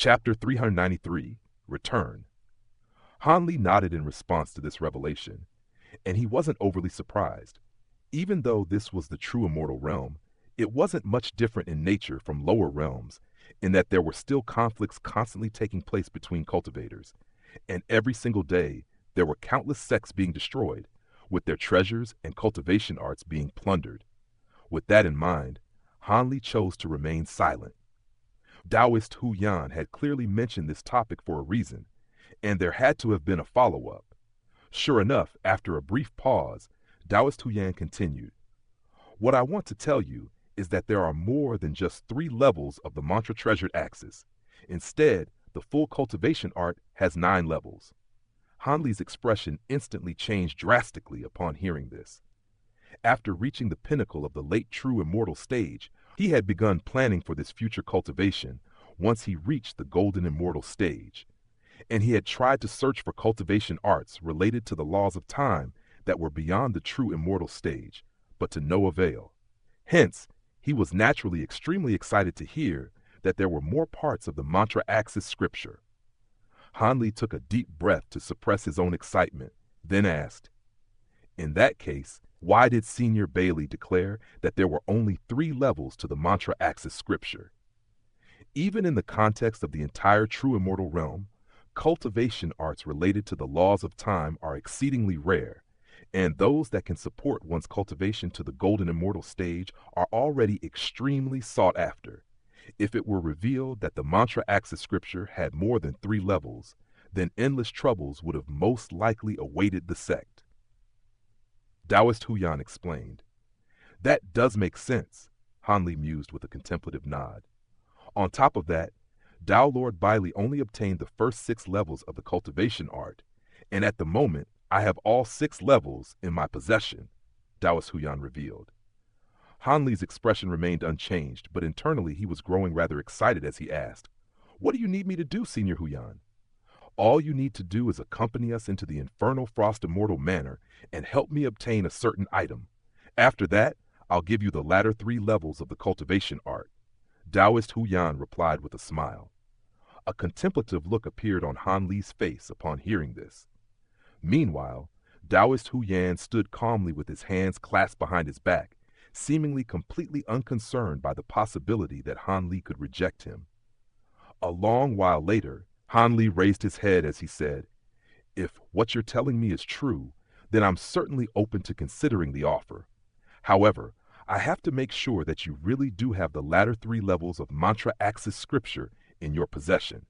Chapter 393, Return. Han Li nodded in response to this revelation, and he wasn't overly surprised. Even though this was the true immortal realm, it wasn't much different in nature from lower realms, in that there were still conflicts constantly taking place between cultivators, and every single day there were countless sects being destroyed, with their treasures and cultivation arts being plundered. With that in mind, Han Li chose to remain silent. Taoist Hu Yan had clearly mentioned this topic for a reason, and there had to have been a follow-up. Sure enough, after a brief pause, Taoist Hu Yan continued, "What I want to tell you is that there are more than just 3 levels of the mantra treasured axis. Instead, the full cultivation art has 9 levels." Han Li's expression instantly changed drastically upon hearing this. After reaching the pinnacle of the late true immortal stage, he had begun planning for this future cultivation once he reached the golden immortal stage, and he had tried to search for cultivation arts related to the laws of time that were beyond the true immortal stage, but to no avail. Hence, he was naturally extremely excited to hear that there were more parts of the mantra axis scripture. Han Li took a deep breath to suppress his own excitement, then asked, "In that case, why did Senior Bailey declare that there were only 3 levels to the mantra axis scripture?" Even in the context of the entire true immortal realm, cultivation arts related to the laws of time are exceedingly rare, and those that can support one's cultivation to the golden immortal stage are already extremely sought after. If it were revealed that the mantra axis scripture had more than 3 levels, then endless troubles would have most likely awaited the sect. Taoist Hu Yan explained. "That does make sense," Han Li mused with a contemplative nod. On top of that, Tao Lord Bailey only obtained the first 6 levels of the cultivation art, and at the moment, I have all 6 levels in my possession, Taoist Hu Yan revealed. Han Li's expression remained unchanged, but internally he was growing rather excited as he asked, "What do you need me to do, Senior Hu Yan?" "All you need to do is accompany us into the Infernal Frost Immortal Manor and help me obtain a certain item. After that, I'll give you the latter 3 levels of the cultivation art," Taoist Hu Yan replied with a smile. A contemplative look appeared on Han Li's face upon hearing this. Meanwhile, Taoist Hu Yan stood calmly with his hands clasped behind his back, seemingly completely unconcerned by the possibility that Han Li could reject him. A long while later, Han Li raised his head as he said, "If what you're telling me is true, then I'm certainly open to considering the offer. However, I have to make sure that you really do have the latter 3 levels of mantra axis scripture in your possession."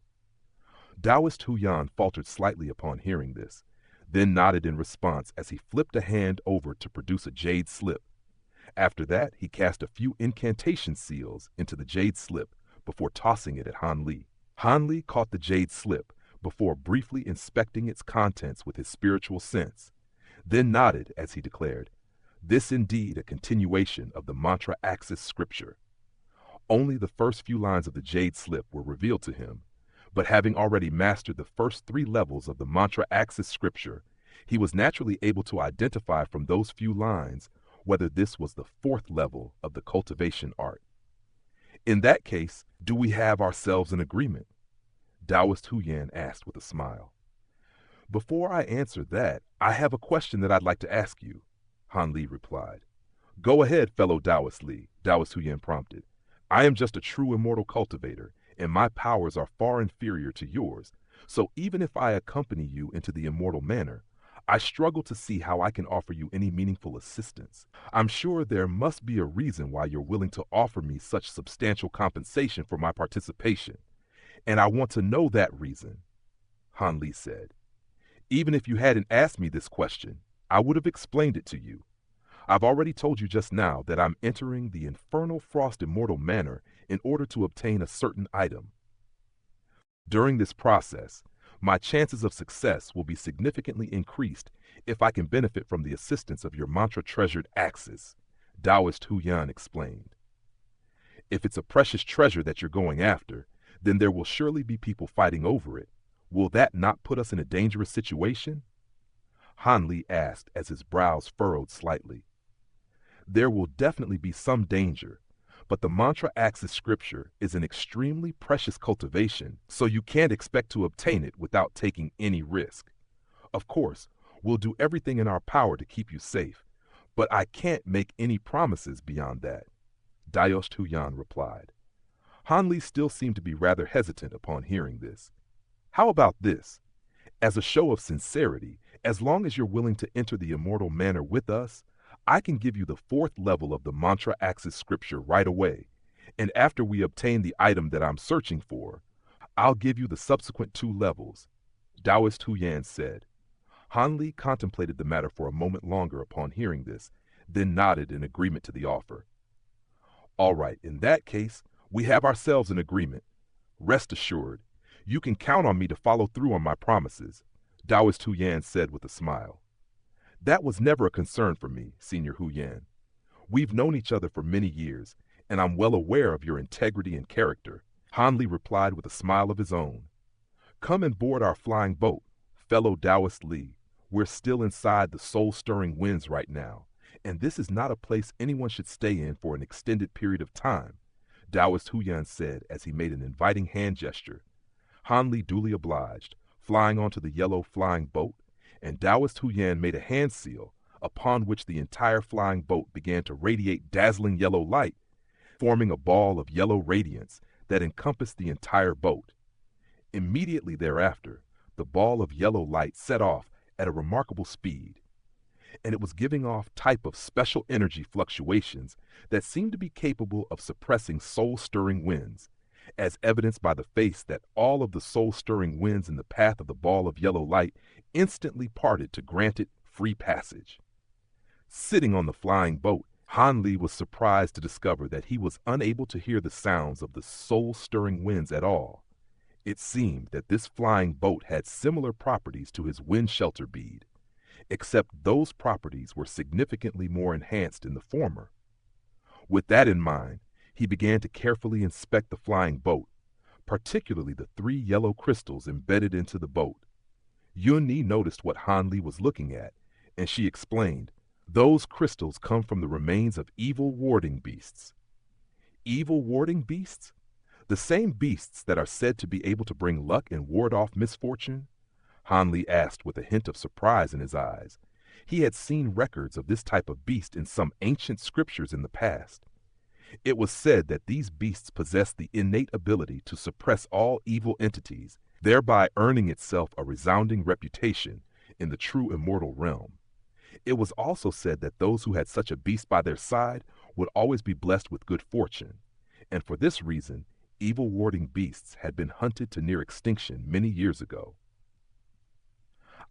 Taoist Hu Yan faltered slightly upon hearing this, then nodded in response as he flipped a hand over to produce a jade slip. After that, he cast a few incantation seals into the jade slip before tossing it at Han Li. Han Li caught the jade slip before briefly inspecting its contents with his spiritual sense, then nodded as he declared, "This indeed a continuation of the mantra axis scripture." Only the first few lines of the jade slip were revealed to him, but having already mastered the first 3 levels of the mantra axis scripture, he was naturally able to identify from those few lines whether this was the 4th level of the cultivation art. "In that case, do we have ourselves an agreement?" Taoist Hu Yan asked with a smile. "Before I answer that, I have a question that I'd like to ask you," Han Li replied. "Go ahead, fellow Taoist Li," Taoist Hu Yan prompted. "I am just a true immortal cultivator, and my powers are far inferior to yours, so even if I accompany you into the immortal manor, I struggle to see how I can offer you any meaningful assistance. I'm sure there must be a reason why you're willing to offer me such substantial compensation for my participation, and I want to know that reason," Han Li said. "Even if you hadn't asked me this question, I would have explained it to you. I've already told you just now that I'm entering the Infernal Frost Immortal Manor in order to obtain a certain item. During this process, my chances of success will be significantly increased if I can benefit from the assistance of your mantra-treasured axis," Taoist Hu Yan explained. "If it's a precious treasure that you're going after, then there will surely be people fighting over it. Will that not put us in a dangerous situation?" Han Li asked as his brows furrowed slightly. "There will definitely be some danger, But the mantra axis scripture is an extremely precious cultivation, so you can't expect to obtain it without taking any risk. Of course, we'll do everything in our power to keep you safe, but I can't make any promises beyond that, Daoist Huyan replied. Hanli still seemed to be rather hesitant upon hearing this. How about this? As a show of sincerity, as long as you're willing to enter the immortal manor with us, I can give you the 4th level of the mantra axis scripture right away, and after we obtain the item that I'm searching for, I'll give you the subsequent 2 levels, Daoist Huyan said. Hanli contemplated the matter for a moment longer upon hearing this, then nodded in agreement to the offer. All right, in that case, we have ourselves an agreement. Rest assured, you can count on me to follow through on my promises, Daoist Huyan said with a smile. That was never a concern for me, Senior Huyan. We've known each other for many years, and I'm well aware of your integrity and character, Hanli replied with a smile of his own. Come and board our flying boat, fellow Taoist Li. We're still inside the soul-stirring winds right now, and this is not a place anyone should stay in for an extended period of time, Daoist Huyan said as he made an inviting hand gesture. Hanli duly obliged, flying onto the yellow flying boat, and Daoist Huyan made a hand seal, upon which the entire flying boat began to radiate dazzling yellow light, forming a ball of yellow radiance that encompassed the entire boat. Immediately thereafter, the ball of yellow light set off at a remarkable speed, and it was giving off type of special energy fluctuations that seemed to be capable of suppressing soul-stirring winds, as evidenced by the face that all of the soul-stirring winds in the path of the ball of yellow light instantly parted to grant it free passage. Sitting on the flying boat, Hanli was surprised to discover that he was unable to hear the sounds of the soul-stirring winds at all. It seemed that this flying boat had similar properties to his wind shelter bead, except those properties were significantly more enhanced in the former. With that in mind, he began to carefully inspect the flying boat, particularly the 3 yellow crystals embedded into the boat. Yunni noticed what Hanli was looking at, and she explained, "Those crystals come from the remains of evil warding beasts." Evil warding beasts? The same beasts that are said to be able to bring luck and ward off misfortune? Hanli asked with a hint of surprise in his eyes. He had seen records of this type of beast in some ancient scriptures in the past. It was said that these beasts possessed the innate ability to suppress all evil entities, thereby earning itself a resounding reputation in the true immortal realm. It was also said that those who had such a beast by their side would always be blessed with good fortune, and for this reason, evil warding beasts had been hunted to near extinction many years ago.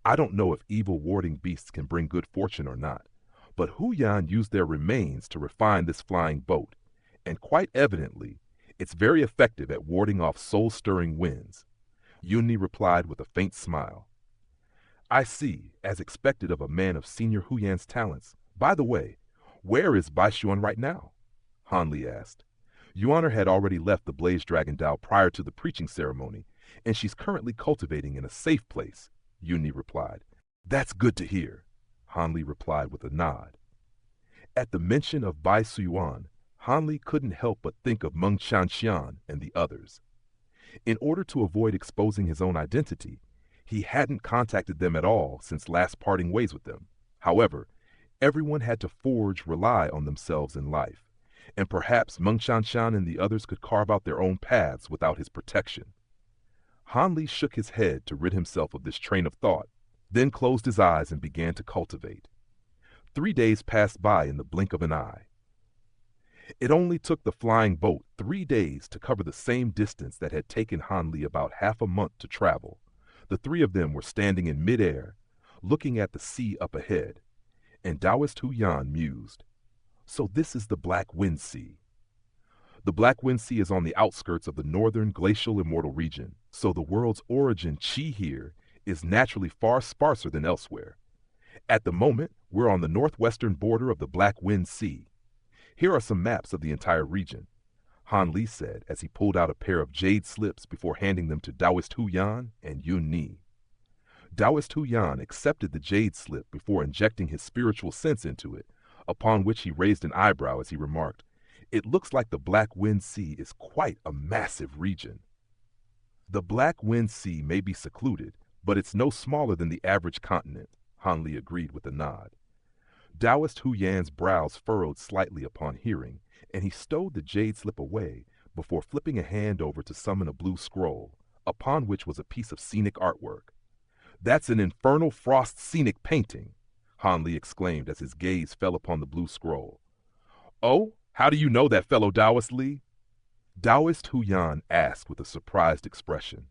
I don't know if evil warding beasts can bring good fortune or not, but Huyan used their remains to refine this flying boat, and quite evidently, it's very effective at warding off soul-stirring winds, Yunni replied with a faint smile. I see, as expected of a man of Senior Huyan's talents. By the way, where is Baishuan right now? Hanli asked. Yuan had already left the Blaze Dragon Dao prior to the preaching ceremony, and she's currently cultivating in a safe place, Yunni replied. That's good to hear, Hanli replied with a nod. At the mention of Bai Suyuan, Hanli couldn't help but think of Meng Xianxia and the others. In order to avoid exposing his own identity, he hadn't contacted them at all since last parting ways with them. However, everyone had to rely on themselves in life, and perhaps Meng Xianxia and the others could carve out their own paths without his protection. Hanli shook his head to rid himself of this train of thought, then closed his eyes and began to cultivate. 3 days passed by in the blink of an eye. It only took the flying boat 3 days to cover the same distance that had taken Hanli about half a month to travel. The 3 of them were standing in midair, looking at the sea up ahead, and Daoist Huyan mused, "So this is the Black Wind Sea." The Black Wind Sea is on the outskirts of the northern glacial immortal region, so the world's origin chi here is naturally far sparser than elsewhere. At the moment, we're on the northwestern border of the Black Wind Sea. Here are some maps of the entire region, Hanli said as he pulled out a pair of jade slips before handing them to Daoist Huyan and Yunni. Daoist Huyan accepted the jade slip before injecting his spiritual sense into it, upon which he raised an eyebrow as he remarked, It looks like the Black Wind Sea is quite a massive region. The Black Wind Sea may be secluded, but it's no smaller than the average continent, Han Li agreed with a nod. Taoist Hu Yan's brows furrowed slightly upon hearing, and he stowed the jade slip away before flipping a hand over to summon a blue scroll, upon which was a piece of scenic artwork. "That's an infernal frost scenic painting," Han Li exclaimed as his gaze fell upon the blue scroll. "Oh, how do you know that, fellow Taoist Li?" Taoist Hu Yan asked with a surprised expression.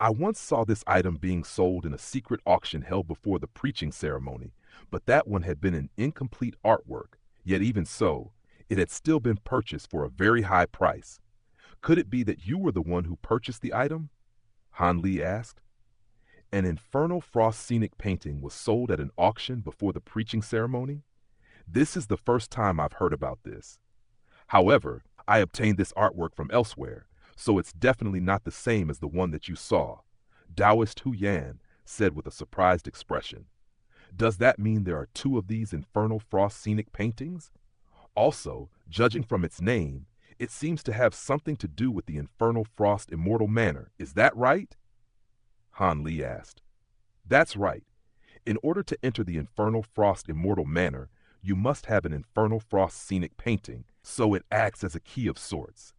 "I once saw this item being sold in a secret auction held before the preaching ceremony, but that one had been an incomplete artwork, yet even so, it had still been purchased for a very high price. Could it be that you were the one who purchased the item?" Han Li asked. An infernal frost scenic painting was sold at an auction before the preaching ceremony? This is the first time I've heard about this. However, I obtained this artwork from elsewhere, so it's definitely not the same as the one that you saw, Taoist Hu Yan said with a surprised expression. "Does that mean there are two of these infernal frost scenic paintings? Also, judging from its name, it seems to have something to do with the infernal frost immortal manor. Is that right?" Han Li asked. "That's right. In order to enter the infernal frost immortal manor, you must have an infernal frost scenic painting, so it acts as a key of sorts.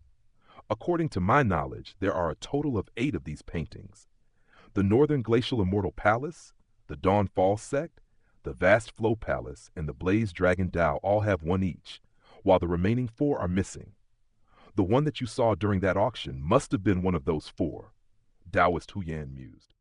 According to my knowledge, there are a total of 8 of these paintings. The Northern Glacial Immortal Palace, the Dawnfall Sect, the Vast Flow Palace, and the Blaze Dragon Dao all have one each, while the remaining 4 are missing. The one that you saw during that auction must have been one of those 4, Taoist Hu Yan mused.